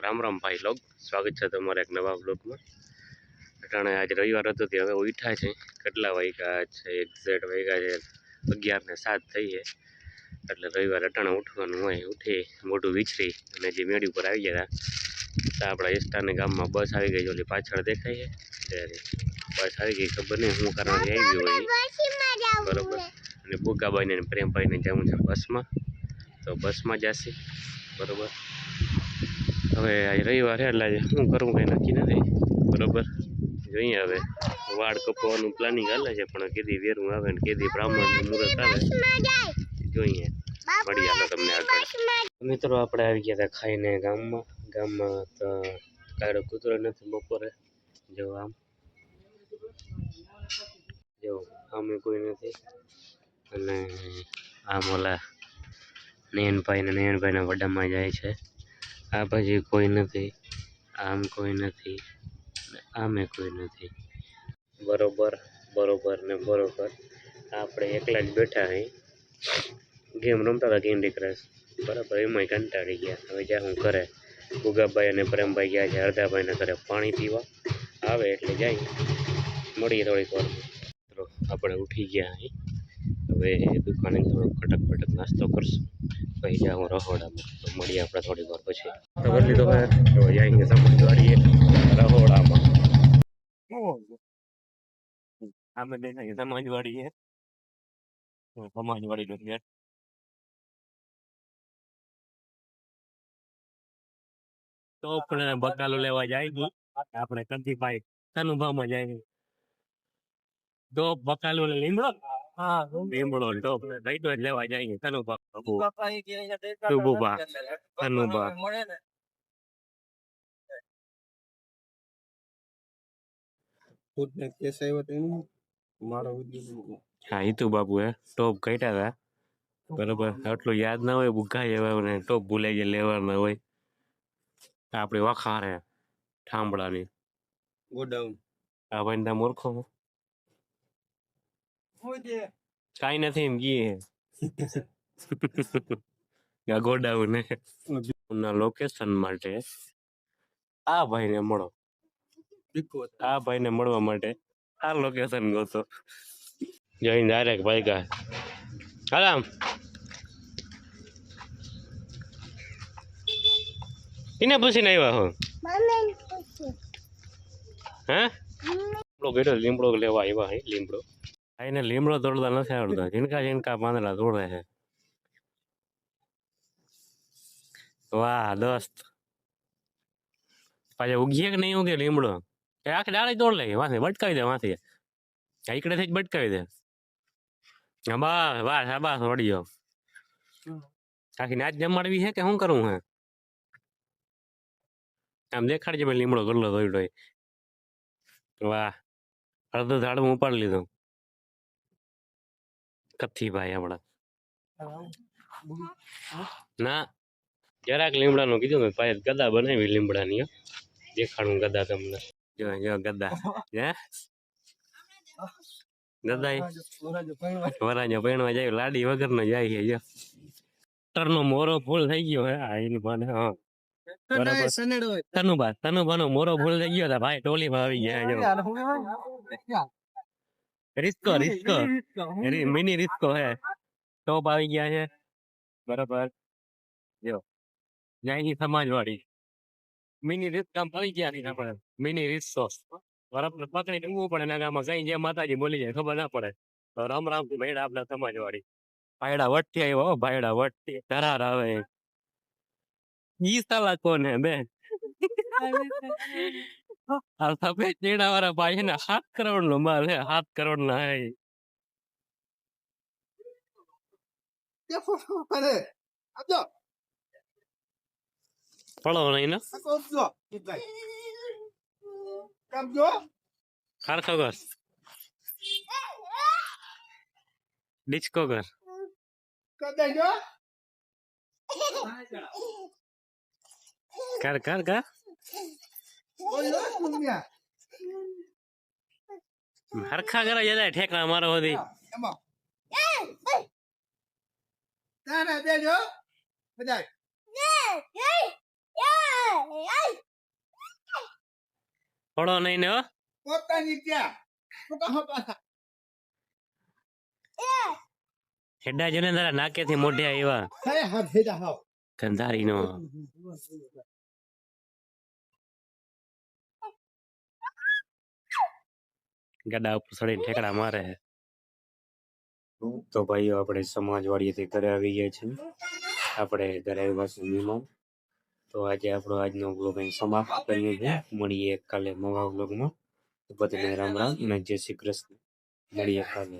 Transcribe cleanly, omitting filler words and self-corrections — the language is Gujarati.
રામ રામ ભાઈ લોગ, સ્વાગત છે તમારા એક નવા બ્લોગમાં। અટાણે આજ રવિવાર હતો તે હવે ઉઠ્યા છે। કેટલા વાગ્યા છે? એક્ઝેક્ટ વાગ્યા છે 11:07 થઈ છે। એટલે રવિવાર અટાણે ઉઠવાનું હોય। ઉઠી મોઢું વિછરી અને જે મેળી ઉપર આવી ગયા હતા આપણા એસ્તાને ગામમાં બસ આવી ગઈ। ઓલી પાછળ દેખાય છે બસ આવી ગઈ, ખબર નહીં શું કારણથી આવી હોય બરોબર। અને બોગાભાઈને અને પ્રેમભાઈને જવું છે બસમાં, તો બસમાં જશે બરોબર। હવે આજ રવિવાર છે એટલે શું કરવું કંઈ નક્કી નથી બરોબર। જોઈએ હવે વાળ કપાવવાનું પ્લાનિંગ હાલે છે, પણ કેદી વેરું આવે ને કેદી બ્રાહ્મણનું મુહૂર્ત આવે જોઈએ, મળી હાલો તમને આગળ। મિત્રો આપણે આવી ગયા હતા ખાઈને ગામમાં તો કાંઈ કૂતરો નથી બપોરે। જો આમ કોઈ નથી, અને આમ ઓલા નયનભાઈના વડામાં જાય છે। આ બાજુ કોઈ નથી, આમ કોઈ નથી, આમે કોઈ નથી, બરોબર ને બરોબર। આપણે એકલા જ બેઠા હઈ, ગેમ રમતા હતા કેન્ડી ક્રશ બરાબર, એમાંય કંટાળી ગયા। હવે જ્યાં હું ઘરે ગુગાભાઈ અને પ્રેમભાઈ ગયા છે અડધાભાઈના ઘરે પાણી પીવા, આવે એટલે જાય, મળીએ થોડીક વાર। આપણે ઉઠી ગયા હઈ, હવે દુકાને થોડો ખટક નાસ્તો કરશું, પછી જાઉં રહોડામાં, તો મળીએ આપણે થોડી વાર પછી। તો કરી લીધો હે, તો જાય સમજવાડીએ રહોડામાં, આમે દેખાય સમાજવાડી હે, સમાજવાડી નો ગેટ। તો આપણે બકાલો લેવા જાય છે આપણે કંદીભાઈ તનુભામાં જાય તો બકાલો લીમડો, હા લીમડો ટોપ લઈ તો લેવા જાય તનુભા તનુભા હા ઈતુ બાપુ હે ટોપ કાઢ્યા હતા બરોબર। આટલું યાદ ના હોય, બુઘા એવા ને ટોપ ભૂલાઈ ગયા લેવાના હોય। આપડે વખારે ઠામડાની ગોડાઉન, આ ભાઈ ના મૂર્ખો કઈ નથી એમ ગીએ ગોડાઉન ના લોકેશન માટે આ ભાઈને મળો, આ ભાઈને મળવા માટે આ લોકેશન ગોતો। જઈને ડાયરેક્ટ ભાઈ કા આરામ એને પૂછીને આવ્યા હો હે લીમડો લેવા આવ્યા હે લીમડો, એને લીમડો તોડતા નથી આવડતા, ઝીણકા પાંદડા તોડે છે। વાહ દોસ્ત, પાછા ઉગીએ કે નહીં ઉગે લીમડો, આખી ડાળી તોડ લે, વાંચે બટકાવી દે, વાંચે આઈકડે થી જ બટકાવી દે। હા બસ વાહ શાબાશ વળી ગયો। આખી નાચ જમાડવી છે કે શું કરવું હે? આમ દેખાડજે મેં લીમડો ગલ્લો દોડ્યો, વાહ અડધું ઝાડું ઉપાડી લીધું કથ્થી ભાઈ આપડા ના જરાક લીમડાનું કીધું મેં, પાયે ગદા બનાવી લીમડાની, દેખાડું ગદા તમને, જો ગદા હે ગદા વરાજો પૈણવા જાય, લાડી વગર નો જાય છે। જો નો મોરો ફૂલ થઈ ગયો હે એની પાને, હા તનુભા નો મોરો ફૂલ થઈ ગયો, ભાઈ ટોલી માં આવી ગયા। રિસ્કો મિની રિસ્કો હે, ટોપ આવી ગયા છે બરાબર। જો જાય સમાજવાડી મિની રિસ્ક આમ આવી ગયા નહીં, આપણે મિની રિસ્કો બરાબર પકડી ડૂબવું પડે ને, આમાં કઈ જે માતાજી બોલી જાય ખબર ના પડે। તો રામ રામ થી ભાઈ આપડા સમાજવાડી ભાઈડા વટથી આવ્યો, ભાઈડા વટથી ધરાર આવે ઈ સાલા કોને બેન આ સફેદ ચેડા વાળા ભાઈ ને 7 કરોડ નો માલ હે, 7 કરોડ ના હે। ફળો નહીં ને ખારખો ઘર ડિચકો ઘર કર કર કર હરખા કરે જતા ઠેકડા મારો હોધી ફળો નહીં ને હો પોતાની ત્યાં શું કહો પાછા હેડા જો ને તારા નાકેથી મોઢે આવ્યા હે હા ભેડા હાવ ગંધારી નો ગડા ઉપર ચડીને ઠેકડા મારે તો ભાઈઓ આપણે સમાજવાડીએથી ઘરે આવી ગયા છીએ આપણે ઘરે આવ્યા છીએ મહેમાન તો આજે આપણો આજનો બ્લોગ અહીં સમાપ્ત કરીએ છીએ મળીએ કાલે નવા બ્લોગમાં તો બધાને રામ રામ અને જય શ્રી કૃષ્ણ મળીએ કાલે